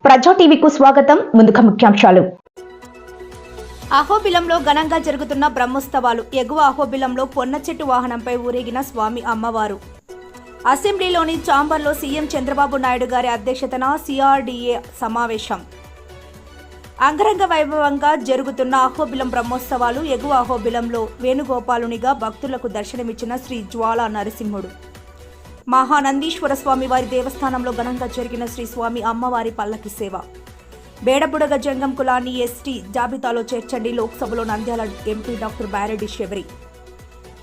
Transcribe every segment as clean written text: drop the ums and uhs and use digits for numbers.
ప్రజా టీవీకు స్వాగతం. ముందుగా ముఖ్యాంశాలు. అహోబిలంలో ఘనంగా జరుగుతున్న బ్రహ్మోత్సవాలు. ఎగువ అహోబిలంలో పొన్న చెట్టు వాహనంపై ఊరేగిన స్వామి అమ్మవారు. అసెంబ్లీలోని ఛాంబర్లో సీఎం చంద్రబాబు నాయుడు గారి అధ్యక్షతన సిఆర్డీఏ సమావేశం. అంగరంగ వైభవంగా జరుగుతున్న అహోబిలం బ్రహ్మోత్సవాలు. ఎగువ అహోబిలంలో వేణుగోపాలునిగా భక్తులకు దర్శనమిచ్చిన శ్రీ జ్వాలా నరసింహుడు. మహానందీశ్వర స్వామి వారి దేవస్థానంలో ఘనంగా జరిగిన శ్రీ స్వామి అమ్మవారి పల్లకి సేవ. బేడబుడగ జంగం కులాన్ని ఎస్టీ జాబితాలో చేర్చండి. లోక్సభలో నంద్యాల ఎంపీ డాక్టర్ బారెడ్డి శబరి.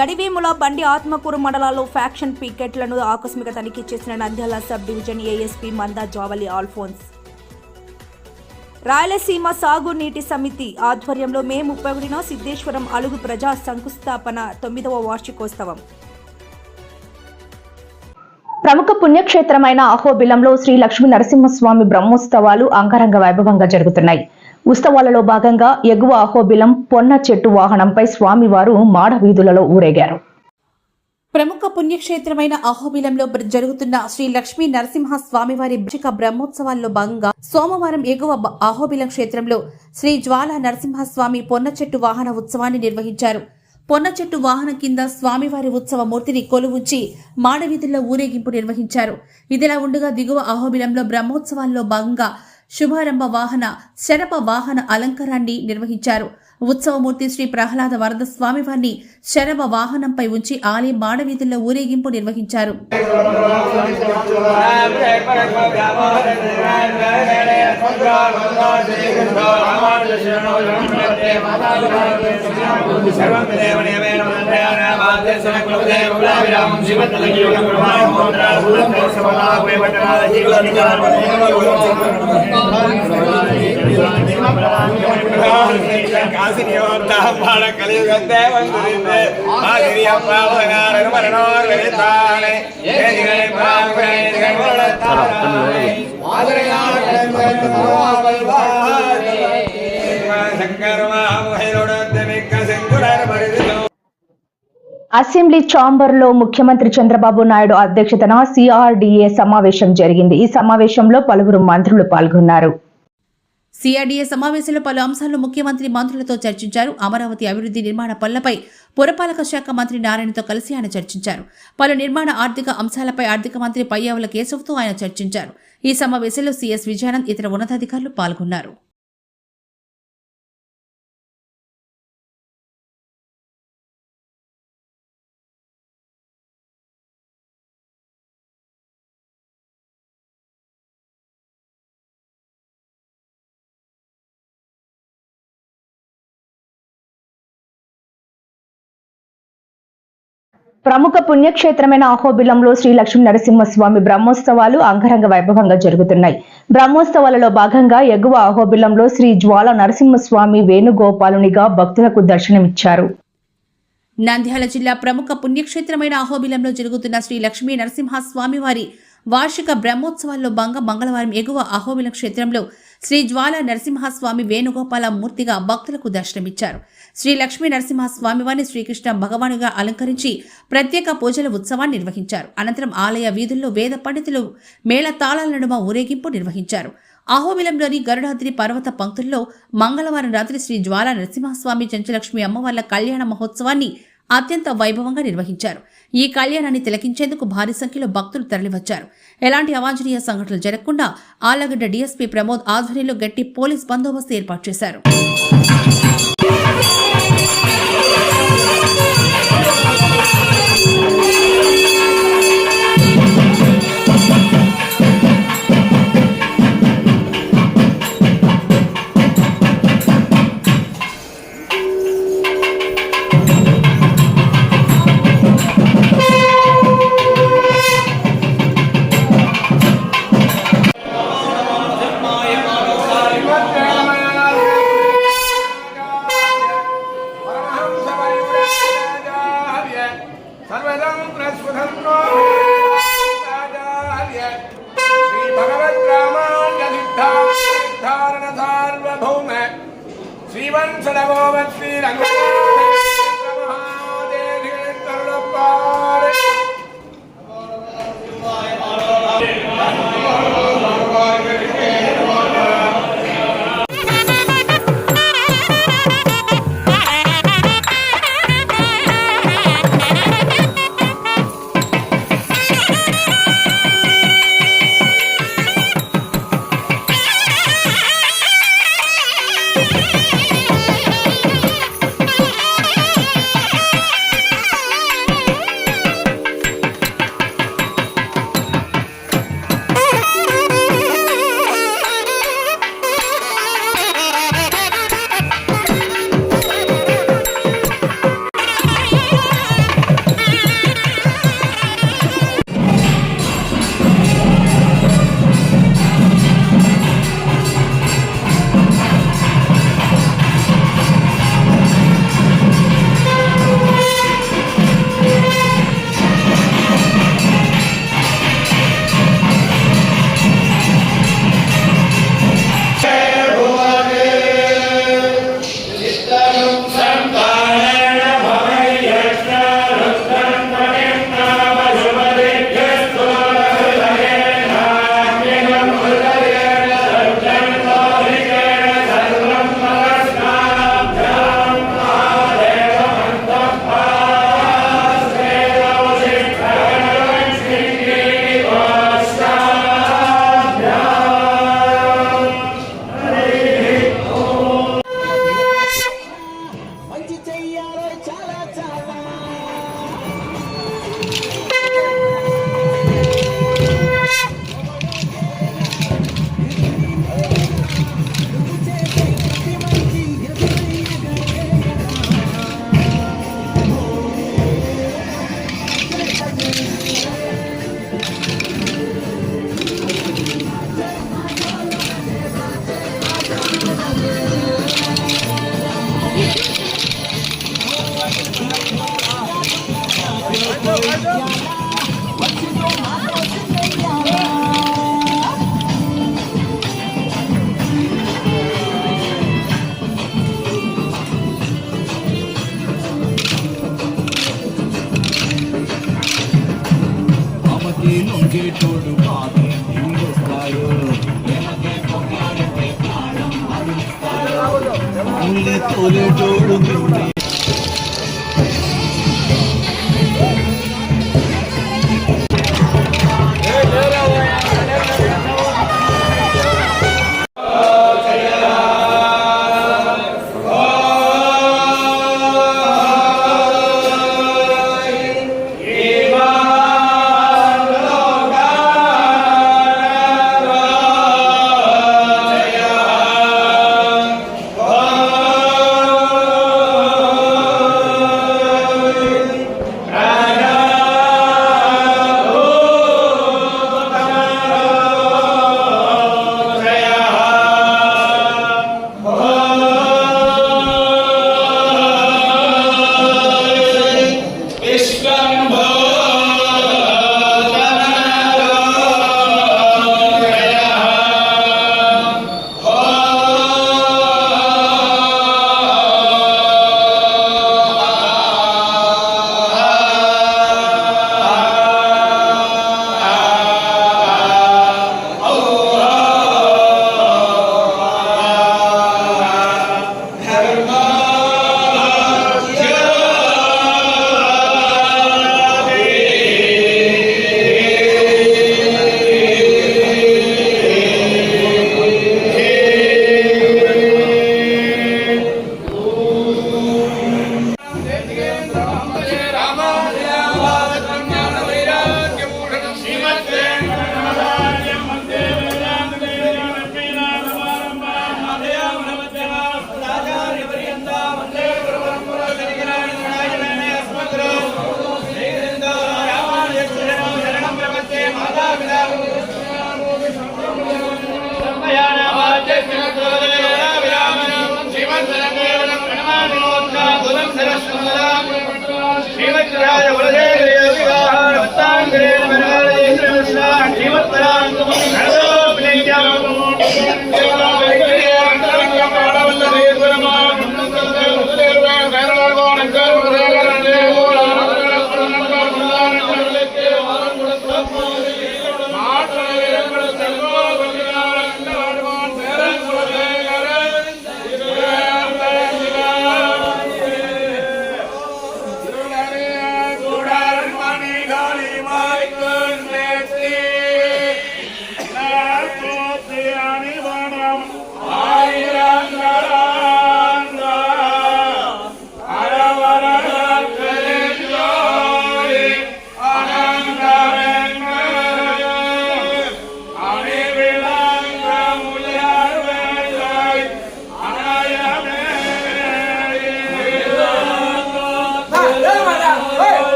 గడివేముల బండి ఆత్మకూరు మండలాల్లో ఫ్యాక్షన్ పికెట్లను ఆకస్మిక తనిఖీ చేసిన నంద్యాల సబ్ డివిజన్ ఏఎస్పీ మందా జావలి ఆల్ఫోన్స్. రాయలసీమ సాగు నీటి సమితి ఆధ్వర్యంలో మే 31న సిద్ధేశ్వరం అలుగు ప్రజా శంకుస్థాపన 9వ వార్షికోత్సవం. ప్రముఖ పుణ్యక్షేత్రమైన అహోబిలంలో శ్రీ లక్ష్మీ నరసింహస్వామి బ్రహ్మోత్సవాలు అంగరంగ వైభవంగా జరుగుతున్నాయి. ఉత్సవాలలో భాగంగా ఎగువ అహోబిలం పొన్న చెట్టు వాహనంపై స్వామివారు మాడ వీధులలో ఊరేగారు. ప్రముఖ పుణ్యక్షేత్రమైన అహోబిలంలో జరుగుతున్న శ్రీ లక్ష్మీ నరసింహ స్వామివారి వార్షిక బ్రహ్మోత్సవాల్లో భాగంగా సోమవారం ఎగువ అహోబిలం క్షేత్రంలో శ్రీ జ్వాలా నరసింహస్వామి పొన్న చెట్టు వాహన ఉత్సవాన్ని నిర్వహించారు. పొన్న చెట్టు వాహనం కింద స్వామివారి ఉత్సవ మూర్తిని కొలువుంచి మాడవీధుల్లో ఊరేగింపు నిర్వహించారు. ఇదిలా ఉండగా దిగువ అహోబిలంలో బ్రహ్మోత్సవాల్లో భాగంగా శుభారంభ వాహన శరప వాహన అలంకారాన్ని నిర్వహించారు. ఉత్సవమూర్తి శ్రీ ప్రహ్లాద వరద స్వామివారిని శరభ వాహనంపై ఉంచి ఆలయ మాడవీధుల్లో ఊరేగింపు నిర్వహించారు. అసెంబ్లీ ఛాంబర్లో ముఖ్యమంత్రి చంద్రబాబు నాయుడు అధ్యక్షతన సిఆర్డీఏ సమావేశం జరిగింది. ఈ సమావేశంలో పలువురు మంత్రులు పాల్గొన్నారు. సిఆర్డీఏ సమావేశంలో పలు అంశాలను ముఖ్యమంత్రి మంత్రులతో చర్చించారు. అమరావతి అభివృద్ధి నిర్మాణ పనులపై పురపాలక శాఖ మంత్రి నారాయణతో కలిసి ఆయన చర్చించారు. పలు నిర్మాణ ఆర్థిక అంశాలపై ఆర్థిక మంత్రి పయ్యావుల కేశవ్తో ఆయన చర్చించారు. ఈ సమావేశంలో సిఎస్ విజయానంద్ ఇతర ఉన్నతాధికారులు పాల్గొన్నారు. ప్రముఖ పుణ్యక్షేత్రమైన అహోబిలంలో శ్రీ లక్ష్మీ నరసింహస్వామి బ్రహ్మోత్సవాలు అంగరంగ వైభవంగా జరుగుతున్నాయి. బ్రహ్మోత్సవాలలో భాగంగా ఎగువ అహోబిలంలో శ్రీ జ్వాలా నరసింహస్వామి వేణుగోపాలునిగా భక్తులకు దర్శనమిచ్చారు. నంద్యాల జిల్లా ప్రముఖ పుణ్యక్షేత్రమైన అహోబిలంలో జరుగుతున్న శ్రీ లక్ష్మీ నరసింహ స్వామివారి వార్షిక బ్రహ్మోత్సవాల్లో భాగంగా మంగళవారం ఎగువ అహోబిలం క్షేత్రంలో శ్రీ జ్వాలా నరసింహస్వామి వేణుగోపాల మూర్తిగా భక్తులకు దర్శనమిచ్చారు. శ్రీ లక్ష్మీ నరసింహస్వామివారిని శ్రీకృష్ణ భగవానుగా అలంకరించి ప్రత్యేక పూజల ఉత్సవాన్ని నిర్వహించారు. అనంతరం ఆలయ వీధుల్లో వేద పండితులు మేళ తాళాల నడుమ ఊరేగింపు నిర్వహించారు. అహోబిలంలోని గరుడాద్రి పర్వత పంక్తుల్లో మంగళవారం రాత్రి శ్రీ జ్వాలా నరసింహస్వామి చెంచలక్ష్మి అమ్మవార్ల కళ్యాణ మహోత్సవాన్ని అత్యంత వైభవంగా నిర్వహించారు. ఈ కళ్యాణాన్ని తిలకించేందుకు భారీ సంఖ్యలో భక్తులు తరలివచ్చారు. ఎలాంటి అవాంఛనీయ సంఘటనలు జరగకుండా ఆళ్లగడ్డ డీఎస్పీ ప్రమోద్ ఆధ్వర్యంలో గట్టి పోలీస్ బందోబస్తు ఏర్పాటు చేశారు. తోడు మాకే వస్తాడు తోలే తోడు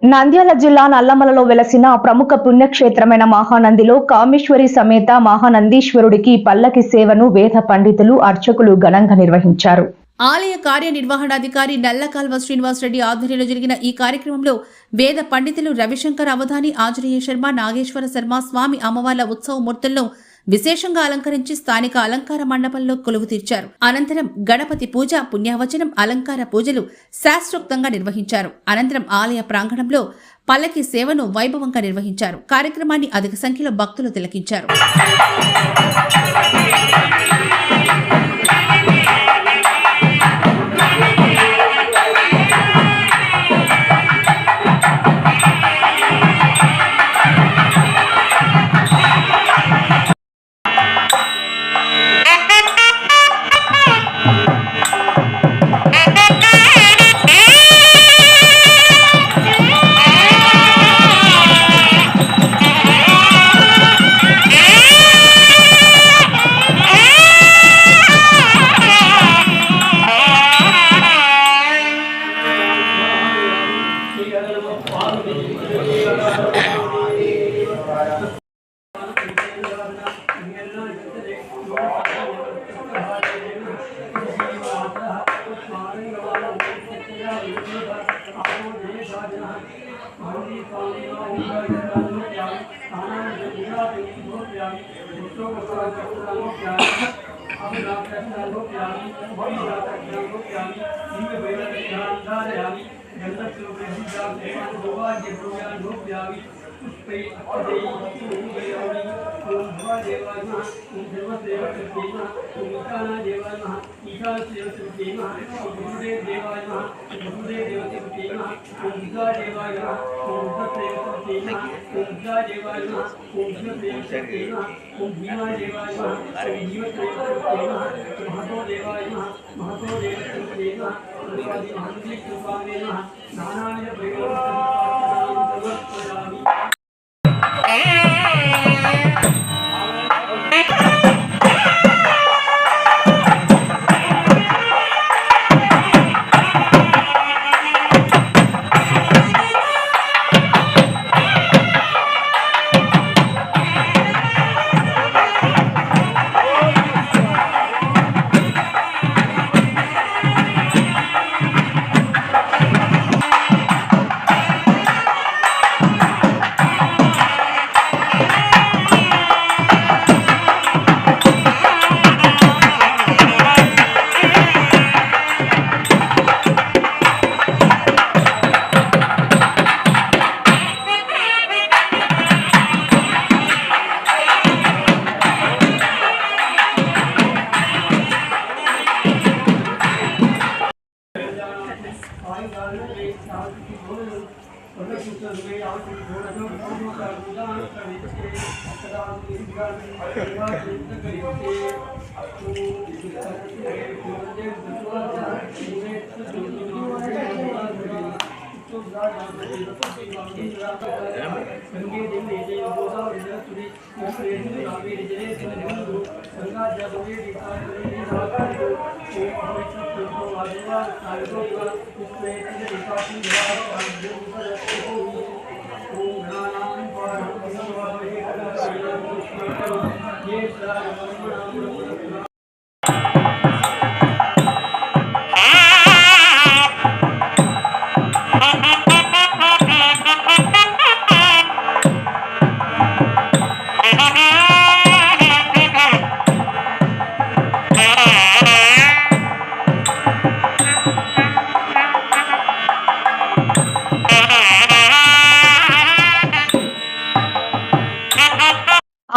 నంద్యాల జిల్లా నల్లమలలో వెలసిన ప్రముఖ పుణ్యక్షేత్రమైన మహానందిలో కామేశ్వరి సమేత మహానందీశ్వరుడికి పల్లకి సేవను వేద పండితులు అర్చకులు ఘనంగా నిర్వహించారు. ఆలయ కార్యనిర్వహణాధికారి నల్లకాల్వ శ్రీనివాసరెడ్డి ఆధ్వర్యంలో జరిగిన ఈ కార్యక్రమంలో వేద పండితులు రవిశంకర్ అవధాని, ఆంజనేయ శర్మ, నాగేశ్వర శర్మ స్వామి అమ్మవార్ల ఉత్సవమూర్తులను విశేషంగా అలంకరించి స్థానిక అలంకార మండపంలో కొలువు తీర్చారు. అనంతరం గణపతి పూజ, పుణ్యవచనం, అలంకార పూజలు శాస్త్రోక్తంగా నిర్వహించారు. అనంతరం ఆలయ ప్రాంగణంలో పల్లకి సేవను వైభవంగా నిర్వహించారు. కార్యక్రమాన్ని అధిక సంఖ్యలో భక్తులు తిలకించారు.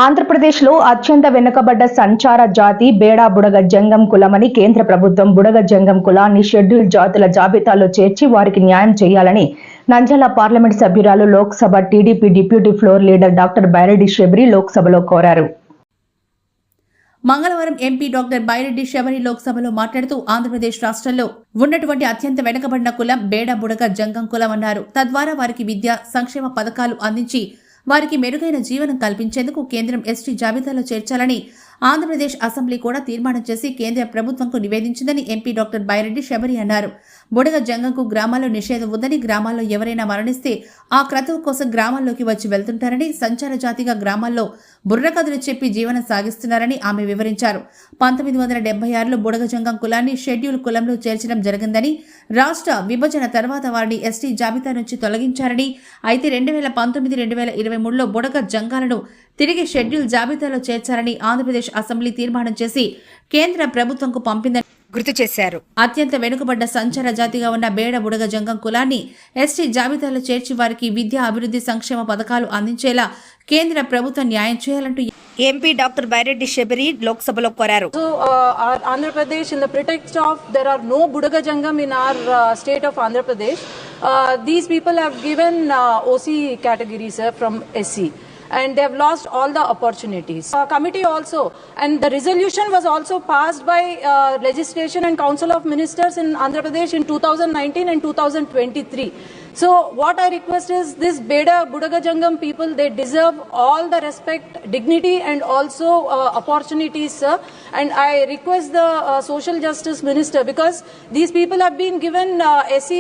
ఆంధ్రప్రదేశ్లో అత్యంత వెనుకబడ్డ సంచార జాతి బేడా బుడగ జంగం కులమని కేంద్ర ప్రభుత్వం బుడగ జంగం కులాన్ని షెడ్యూల్ జాతుల జాబితాలో చేర్చి వారికి న్యాయం చేయాలని నంద్యాల పార్లమెంట్ సభ్యురాలు Lok Sabha TDP deputy floor leader doctor Byreddy Shabari లోక్సభలో కోరారు. మంగళవారం ఎంపీ డాక్టర్ బైరెడ్డి శబరి లోక్సభలో మాట్లాడుతూ ఆంధ్రప్రదేశ్ రాష్ట్రంలో ఉన్నటువంటి అత్యంత వెనుకబడిన కులం బేడా బుడగ జంగం కులం అన్నారు. తద్వారా వారికి విద్య సంక్షేమ పథకాలు అందించి వారికి మెరుగైన జీవనం కల్పించేందుకు కేంద్రం ఎస్టీ జాబితాలో చేర్చాలని ఆంధ్రప్రదేశ్ అసెంబ్లీ కూడా తీర్మానం చేసి కేంద్ర ప్రభుత్వంకు నివేదించిందని ఎంపీ డాక్టర్ బైరెడ్డి శబరి అన్నారు. బుడగ జంగంకు గ్రామాల్లో నిషేధం ఉందని, గ్రామాల్లో ఎవరైనా మరణిస్తే ఆ క్రతువు కోసం గ్రామాల్లోకి వచ్చి వెళ్తుంటారని, సంచార జాతిగా గ్రామాల్లో బుర్రకథలు చెప్పి జీవనం సాగిస్తున్నారని ఆమె వివరించారు. 1976లో బుడగ జంగం కులాన్ని షెడ్యూల్ కులంలో చేర్చడం జరిగిందని, రాష్ట్ర విభజన తర్వాత వారిని ఎస్టీ జాబితా నుంచి తొలగించారని, అయితే 2019-2023లో బుడగ జంగాలను తిరిగి షెడ్యూల్ జాబితాలో చేర్చారని ఆంధ్రప్రదేశ్ అసెంబ్లీ తీర్మానం చేసి కేంద్ర ప్రభుత్వంకు పంపిందని గుర్తు చేశారు. అత్యంత వెనుకబడ్డ సంచార జాతిగా ఉన్న బేడ బుడగ జంగం కులాన్ని ఎస్టీ జాబితాలో చేర్చి వారికి విద్యా అభివృద్ధి సంక్షేమ పథకాలు అందించేలా కేంద్ర ప్రభుత్వం న్యాయం చేయాలంటూ ఎంపీ డాక్టర్ బైరెడ్డి శబరి లోక్సభలో కోరారు. So Andhra Pradesh, in the pretext of there are no Budaga Jangam in our state of Andhra Pradesh, these people have given OC categories from SC. And they have lost all the opportunities. Committee also, and the resolution was also passed by legislation and Council of Ministers in Andhra Pradesh in 2019 and 2023. So what I request is this Beda Budaga Jangam people, they deserve all the respect, dignity and also opportunities, sir. And I request the Social Justice Minister, because these people have been given SC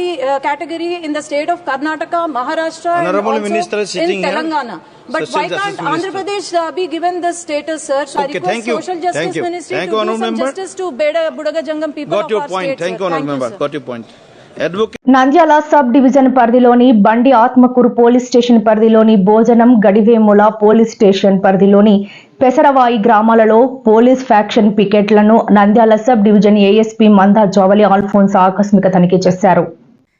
category in the state of Karnataka, Maharashtra Honorable and also Minister is sitting in Telangana. But Social why Justice can't Minister. Andhra Pradesh be given this status, sir? So Okay, I request thank you. Social Justice Thank you. Ministry Thank to you, do Honourable some Member. justice to Beda Budaga Jangam people Got of your our point. state, Thank sir. you, Honourable Member. sir. Got your point. Nandyal sub division పరిధిలోని బండి Atmakur police station పరిధిలోని భోజనం Gadivemula police station పరిధిలోని పెసరవాయి గ్రామాలలో police faction పికెట్లను Nandyal sub division ASP Manda Jovali Alphonse ఆకస్మిక తనిఖీ చేశారు.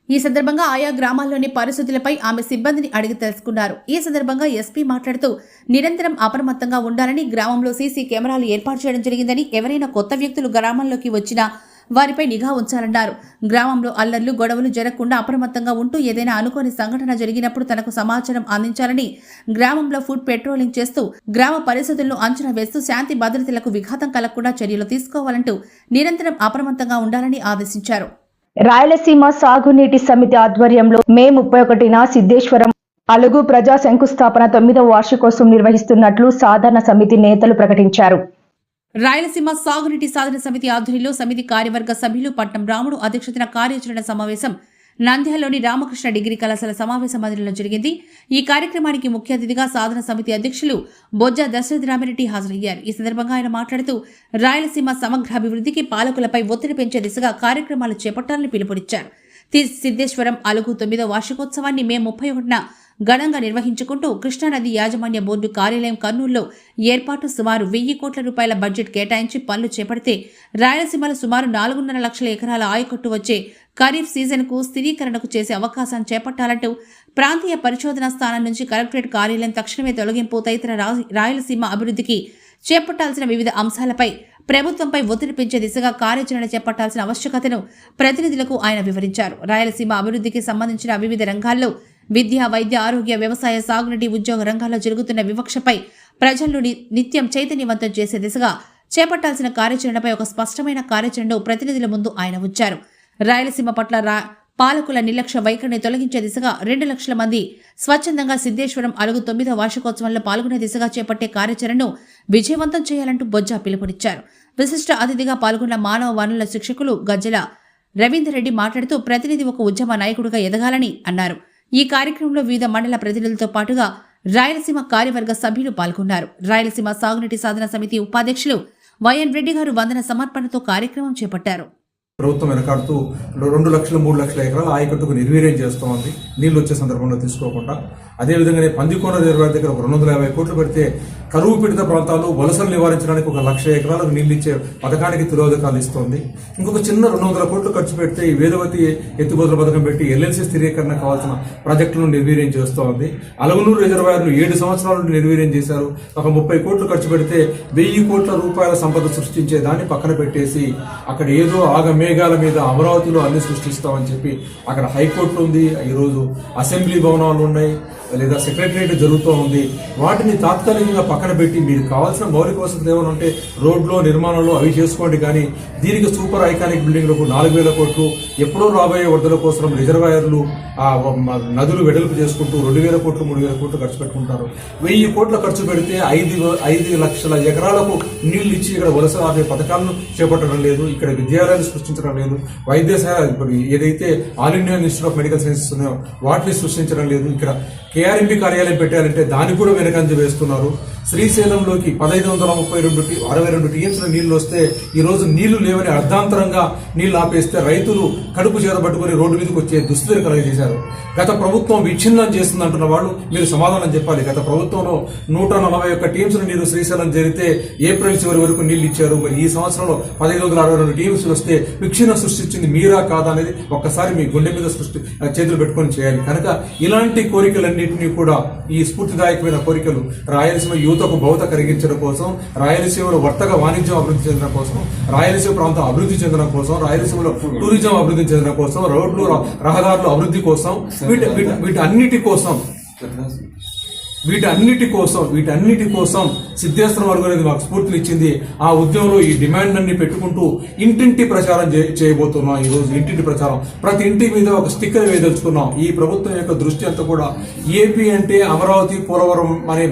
ఈ సందర్భంగా ఆయా గ్రామాల్లోని పరిస్థితులపై ఆమె సిబ్బందిని అడిగి తెలుసుకున్నారు. ఈ సందర్భంగా ఎస్పీ మాట్లాడుతూ నిరంతరం అప్రమత్తంగా ఉండాలని, గ్రామంలో సీసీ కెమెరాలు ఏర్పాటు చేయడం జరిగిందని, ఎవరైనా కొత్త వ్యక్తులు గ్రామంలోకి వచ్చినా వారిపై నిఘా ఉంచాలన్నారు. గ్రామంలో అల్లర్లు గొడవలు జరగకుండా అప్రమత్తంగా ఉంటూ ఏదైనా అనుకోని సంఘటన జరిగినప్పుడు తనకు సమాచారం అందించాలని, గ్రామంలో ఫుడ్ పెట్రోలింగ్ చేస్తూ గ్రామ పరిస్థితులను అంచనా వేస్తూ శాంతి భద్రతలకు విఘాతం కలగకుండా చర్యలు తీసుకోవాలంటూ నిరంతరం అప్రమత్తంగా ఉండాలని ఆదేశించారు. రాయలసీమ సాగునీటి సమితి ఆధ్వర్యంలో మే 31న సిద్ధేశ్వరం అలుగు ప్రజా శంకుస్థాపన 9వ వార్షికోత్సవం నిర్వహిస్తున్నట్లు సాధారణ సమితి నేతలు ప్రకటించారు. రాయలసీమ సాగునీటి సాధన సమితి ఆధ్వర్యంలో సమితి కార్యవర్గ సభ్యులు పట్నం రాముడు అధ్యక్షతన కార్యాచరణ సమావేశం నంద్యాలలోని రామకృష్ణ డిగ్రీ కళాశాల సమావేశ మందిరంలో జరిగింది. ఈ కార్యక్రమానికి ముఖ్య అతిథిగా సాధన సమితి అధ్యక్షులు బొజ్జ దశరథరామిరెడ్డి హాజరయ్యారు. ఈ సందర్భంగా ఆయన మాట్లాడుతూ రాయలసీమ సమగ్రాభివృద్ధికి పాలకులపై ఒత్తిడి పెంచే దిశగా కార్యక్రమాలు చేపట్టాలని పిలుపునిచ్చారు. సిద్ధేశ్వరం అలుగు 9వ వార్షికోత్సవాన్ని మే 31న ఘనంగా నిర్వహించుకుంటూ కృష్ణానది యాజమాన్య బోర్డు కార్యాలయం కర్నూలులో ఏర్పాటు సుమారు 1000 కోట్ల రూపాయల బడ్జెట్ కేటాయించి పనులు చేపడితే రాయలసీమలో సుమారు 4.5 లక్షల ఎకరాల ఆయకట్టు వచ్చే ఖరీఫ్ సీజన్కు స్థిరీకరణకు చేసే అవకాశాన్ని చేపట్టాలంటూ ప్రాంతీయ పరిశోధనా స్థానం నుంచి కలెక్టరేట్ కార్యాలయం తక్షణమే తొలగింపు తదితర రాయలసీమ అభివృద్ధికి చేపట్టాల్సిన వివిధ అంశాలపై ప్రభుత్వంపై ఒత్తిడి పెంచే దిశగా కార్యాచరణ చేపట్టాల్సిన ఆవశ్యకతను ప్రతినిధులకు ఆయన వివరించారు. రాయలసీమ అభివృద్ధికి సంబంధించిన వివిధ రంగాల్లో విద్య, వైద్య, ఆరోగ్య, వ్యవసాయ, సాగునీటి, ఉద్యోగ రంగాల్లో జరుగుతున్న వివక్షపై ప్రజలను నిత్యం చైతన్యవంతం చేసే దిశగా చేపట్టాల్సిన కార్యాచరణపై ఒక స్పష్టమైన కార్యాచరణను ప్రతినిధుల ముందు ఆయన ఉంచారు. రాయలసీమ పట్ల పాలకుల నిర్లక్ష్య వైఖరిని తొలగించే దిశగా 2 లక్షల మంది స్వచ్ఛందంగా సిద్ధేశ్వరం అలుగు 9వ వార్షికోత్సవంలో పాల్గొనే దిశగా చేపట్టే కార్యాచరణను విజయవంతం చేయాలంటూ బొజ్జ పిలుపునిచ్చారు. విశిష్ట అతిథిగా పాల్గొన్న మానవ వనరుల శిక్షకులు గజ్జల రవీందర్ రెడ్డి మాట్లాడుతూ ప్రతినిధి ఒక ఉద్యమ నాయకుడిగా ఎదగాలని అన్నారు. ఈ కార్యక్రమంలో వివిధ మండల ప్రతినిధులతో పాటుగా రాయలసీమ కార్యవర్గ సభ్యులు పాల్గొన్నారు. రాయలసీమ సాగునీటి సాధన సమితి ఉపాధ్యక్షులు వైఎన్ రెడ్డి గారు వందన సమర్పణతో కార్యక్రమం చేపట్టారు. ప్రభుత్వం వెనకాడుతూ 2 లక్షలు 3 లక్షల ఎకరాల ఆయకట్టుకు నిర్వీర్యం చేస్తోంది, నీళ్లు వచ్చే సందర్భంలో తీసుకోకుండా. అదేవిధంగానే పందికోన రిజర్వాయర్ దగ్గర 250 కోట్లు పెడితే కరువు పీడిత ప్రాంతాలు వలసలు నివారించడానికి 1 లక్ష ఎకరాలకు నీళ్లు ఇచ్చే పథకానికి తిరోధకాలు ఇస్తోంది. ఇంకొక చిన్న 200 కోట్లు ఖర్చు పెడితే ఈ వేదవతి ఎత్తిపోతల పథకం పెట్టి ఎల్ఎల్సీ స్థిరీకరణ కావాల్సిన ప్రాజెక్టులను నిర్వీర్యం చేస్తోంది. అలగనూరు రిజర్వాయర్ను 7 సంవత్సరాల నుండి నిర్వీర్యం చేశారు. ఒక 30 కోట్లు ఖర్చు పెడితే 1000 కోట్ల రూపాయల సంపద సృష్టించే దాన్ని పక్కన పెట్టేసి అక్కడ ఏదో మేఘాల మీద అమరావతిలో అన్ని సృష్టిస్తామని చెప్పి అక్కడ హైకోర్టు ఉంది, ఈరోజు అసెంబ్లీ భవనాలు ఉన్నాయి, లేదా సెక్రటరియట్ జరుగుతూ ఉంది. వాటిని తాత్కాలికంగా పక్కన పెట్టి మీరు కావాల్సిన మౌలిక వసతులు ఏమైనా ఉంటే రోడ్లో నిర్మాణంలో అవి చేసుకోండి. కానీ దీనికి సూపర్ ఐకానిక్ బిల్డింగ్లకు 4000 కోట్లు, ఎప్పుడో రాబోయే వరదల కోసం రిజర్వాయర్లు నదులు వెడల్పు చేసుకుంటూ 2000 కోట్లు 3000 కోట్లు ఖర్చు పెట్టుకుంటారు. 1000 కోట్ల ఖర్చు పెడితే 5 లక్షల ఎకరాలకు నీళ్లు ఇచ్చి ఇక్కడ వలస ఆపే పథకాలను చేపట్టడం లేదు, ఇక్కడ విద్యాలయాలు సృష్టించడం లేదు, వైద్యశాల ఏదైతే all India institute of medical sciences ఉన్నాయో వాటిని సృష్టించడం లేదు. ఇక్కడ కేఆర్ఎంపీ కార్యాలయం పెట్టాలంటే దానికి కూడా వెనకంజ వేస్తున్నారు. శ్రీశైలంలోకి 1562 టీఎంసీల నీళ్లు వస్తే ఈ రోజు నీళ్లు లేవని అర్ధాంతరంగా నీళ్లు ఆపేస్తే రైతులు కడుపు చేతబట్టుకుని రోడ్డు మీదకి వచ్చే దుస్థితిని కలగజేశారు. గత ప్రభుత్వం విచ్ఛిన్నం చేస్తుందంటున్న వాళ్ళు మీరు సమాధానం చెప్పాలి. గత ప్రభుత్వంలో 141 టీఎంసీల నీరు శ్రీశైలం జరిగితే ఏప్రిల్ చివరి వరకు నీళ్లు ఇచ్చారు. మరి ఈ సంవత్సరంలో 1562 టీఎంసీలు వస్తే విచ్ఛిన్నం సృష్టించింది మీరా కాదా అనేది ఒక్కసారి మీ గుండె మీద చేతులు పెట్టుకొని చేయాలి. కనుక ఇలాంటి కోరికలన్నింటినీ కూడా ఈ స్ఫూర్తిదాయకమైన కోరికలు రాయలసీమ యువతకు భౌత కలిగించడం కోసం, రాయలసీమలో వర్తక వాణిజ్యం అభివృద్ధి చెందడం కోసం, రాయలసీమ ప్రాంతం అభివృద్ధి చెందడం కోసం, రాయలసీమలో టూరిజం అభివృద్ధి చెందడం కోసం, రోడ్లు రహదారుల అభివృద్ధి కోసం, వీటన్నిటి కోసం సిద్ధేశ్వరం వర్గం అనేది మాకు స్ఫూర్తినిచ్చింది. ఆ ఉద్యమంలో ఈ డిమాండ్ అన్ని పెట్టుకుంటూ ఇంటింటి ప్రచారం చేయబోతున్నాం. ఈ రోజు ఇంటింటి ప్రచారం, ప్రతి ఇంటి మీద ఒక స్టిక్కర్ వేయదలుచుకున్నాం. ఈ ప్రభుత్వం యొక్క దృష్టి అంతా కూడా ఏపీ అంటే అమరావతి, పోలవరం అనే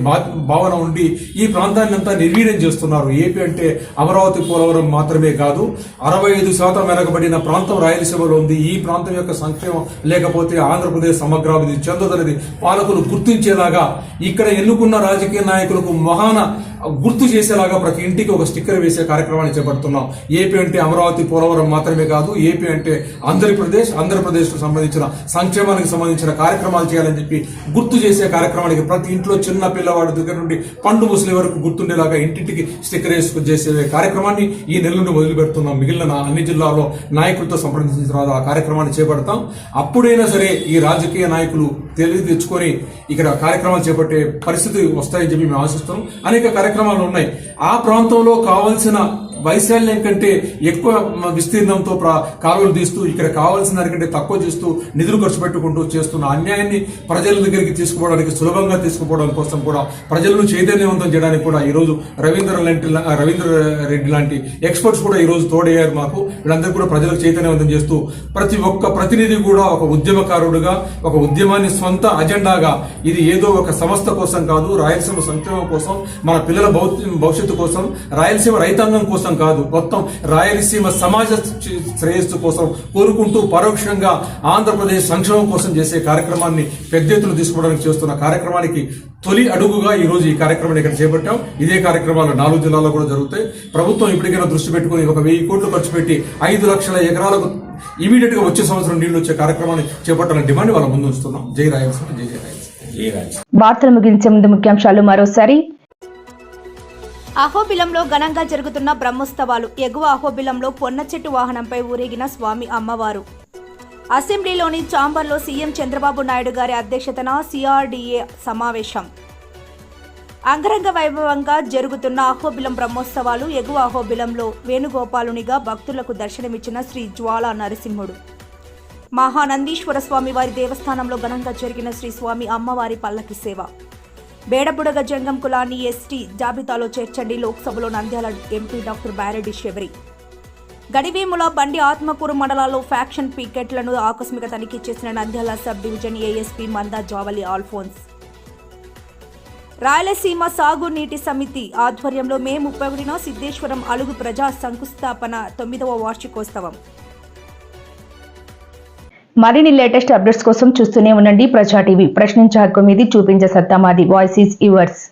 భావన ఉండి ఈ ప్రాంతాన్ని అంతా నిర్వీర్యం చేస్తున్నారు. ఏపీ అంటే అమరావతి, పోలవరం మాత్రమే కాదు, 65% వెనకబడిన ప్రాంతం రాయలసీమలో ఉంది. ఈ ప్రాంతం యొక్క సంక్షేమం లేకపోతే ఆంధ్రప్రదేశ్ సమగ్రాభివృద్ధి చెందదనేది పాలకులు గుర్తించేలాగా ఇక్కడ ఎన్నుకున్న రాజకీయ నాయకులకు మహాన గుర్తు చేసేలాగా ప్రతి ఇంటికి ఒక స్టిక్కర్ వేసే కార్యక్రమాన్ని చేపడుతున్నాం. ఏపీ అంటే అమరావతి, పోలవరం మాత్రమే కాదు, ఏపీ అంటే ఆంధ్రప్రదేశ్ కు సంబంధించిన సంక్షేమానికి సంబంధించిన కార్యక్రమాలు చేయాలని చెప్పి గుర్తు చేసే కార్యక్రమానికి ప్రతి ఇంట్లో చిన్న పిల్లవాడి దగ్గర నుండి పండు ముసలి వరకు గుర్తుండేలాగా ఇంటింటికి స్టిక్కర్ వేసుకుని చేసే కార్యక్రమాన్ని ఈ నెల నుండి మొదలు పెడుతున్నాం. మిగిలిన అన్ని జిల్లాల్లో నాయకులతో సంప్రదించిన తర్వాత ఆ కార్యక్రమాన్ని చేపడతాం. అప్పుడైనా సరే ఈ రాజకీయ నాయకులు తెలివి తెచ్చుకొని ఇక్కడ కార్యక్రమాలు చేపట్టే పరిస్థితి వస్తాయని చెప్పి మేము ఆశిస్తున్నాం. అనేక కార్యక్రమాలు ఉన్నాయి. ఆ ప్రాంతంలో కావాల్సిన వైశాల్యం కంటే ఎక్కువ విస్తీర్ణంతో కాలువలు తీస్తూ ఇక్కడ కావాల్సిన దానికంటే తక్కువ చేస్తూ నిధులు ఖర్చు పెట్టుకుంటూ చేస్తున్న అన్యాయాన్ని ప్రజల దగ్గరికి తీసుకుపోవడానికి, సులభంగా తీసుకుపోవడం కోసం కూడా, ప్రజలను చైతన్యవంతం చేయడానికి కూడా ఈరోజు రవీంద్ర రెడ్డి లాంటి ఎక్స్పర్ట్స్ కూడా ఈరోజు తోడయ్యారు మాకు. వీళ్ళందరూ కూడా ప్రజలకు చైతన్యవంతం చేస్తూ ప్రతి ఒక్క ప్రతినిధి కూడా ఒక ఉద్యమకారుడుగా, ఒక ఉద్యమాన్ని సొంత అజెండాగా, ఇది ఏదో ఒక సంస్థ కోసం కాదు, రాయలసీమ సంక్షేమం కోసం, మన పిల్లల భవిష్యత్తు కోసం, రాయలసీమ రైతాంగం కోసం కాదు, మొత్తం రాయలసీమ సమాజ శ్రేయస్సు కోసం కోరుకుంటూ పరోక్షంగా ఆంధ్రప్రదేశ్ సంక్షేమం కోసం చేసే కార్యక్రమాన్ని పెద్ద ఎత్తున తీసుకోవడానికి చేస్తున్న కార్యక్రమానికి తొలి అడుగుగా ఈ రోజు ఈ కార్యక్రమాన్ని ఇక్కడ చేపట్టాం. ఇదే కార్యక్రమాలు 4 జిల్లాల్లో కూడా జరుగుతాయి. ప్రభుత్వం ఇప్పటికైనా దృష్టి పెట్టుకుని 1000 కోట్లు ఖర్చు పెట్టి 5 లక్షల ఎకరాలకు ఇమీడియట్ గా వచ్చే సంవత్సరం నీళ్లు వచ్చే కార్యక్రమాన్ని చేపట్టాలని డిమాండ్ వాళ్ళ ముందు ఉంచుతున్నాం. జై రాయలసీమ, జై జై రాయలసీమ, జై రాయలసీమ. వార్తలు ముగించే ముందు ముఖ్యాంశాలు మరోసారి. అహోబిలంలో ఘనంగా జరుగుతున్న బ్రహ్మోత్సవాలు. ఎగువ అహోబిలంలో పొన్న చెట్టు వాహనంపై ఊరేగిన స్వామి అమ్మవారు. అసెంబ్లీలోని ఛాంబర్లో సీఎం చంద్రబాబు నాయుడు గారి అధ్యక్షతన సిఆర్డీఏ సమావేశం. అంగరంగ వైభవంగా జరుగుతున్న అహోబిలం బ్రహ్మోత్సవాలు. ఎగువ అహోబిలంలో వేణుగోపాలునిగా భక్తులకు దర్శనమిచ్చిన శ్రీ జ్వాలా నరసింహుడు. మహానందీశ్వర స్వామి వారి దేవస్థానంలో ఘనంగా జరిగిన శ్రీ స్వామి అమ్మవారి పల్లకి సేవ. బేడబుడగ జంగం కులాన్ని ఎస్టీ జాబితాలో చేర్చండి. లోక్సభలో నంద్యాల ఎంపీ డాక్టర్ బారెడ్డి శబరి. గడివేముల, బండి, ఆత్మకూరు మండలాల్లో ఫ్యాక్షన్ పికెట్లను ఆకస్మిక తనిఖీ చేసిన నంద్యాల సబ్ డివిజన్ ఏఎస్పీ మందా జావలి ఆల్ఫోన్స్. రాయలసీమ సాగు నీటి సమితి ఆధ్వర్యంలో మే 31న సిద్ధేశ్వరం అలుగు ప్రజా శంకుస్థాపన 9వ వార్షికోత్సవం. మరిన్ని లేటెస్ట్ అప్డేట్స్ కోసం చూస్తూనే ఉండండి ప్రజా టీవీ. ప్రశ్నించే హక్కు మీది, చూపించే సత్తా మాది. Voice is yours.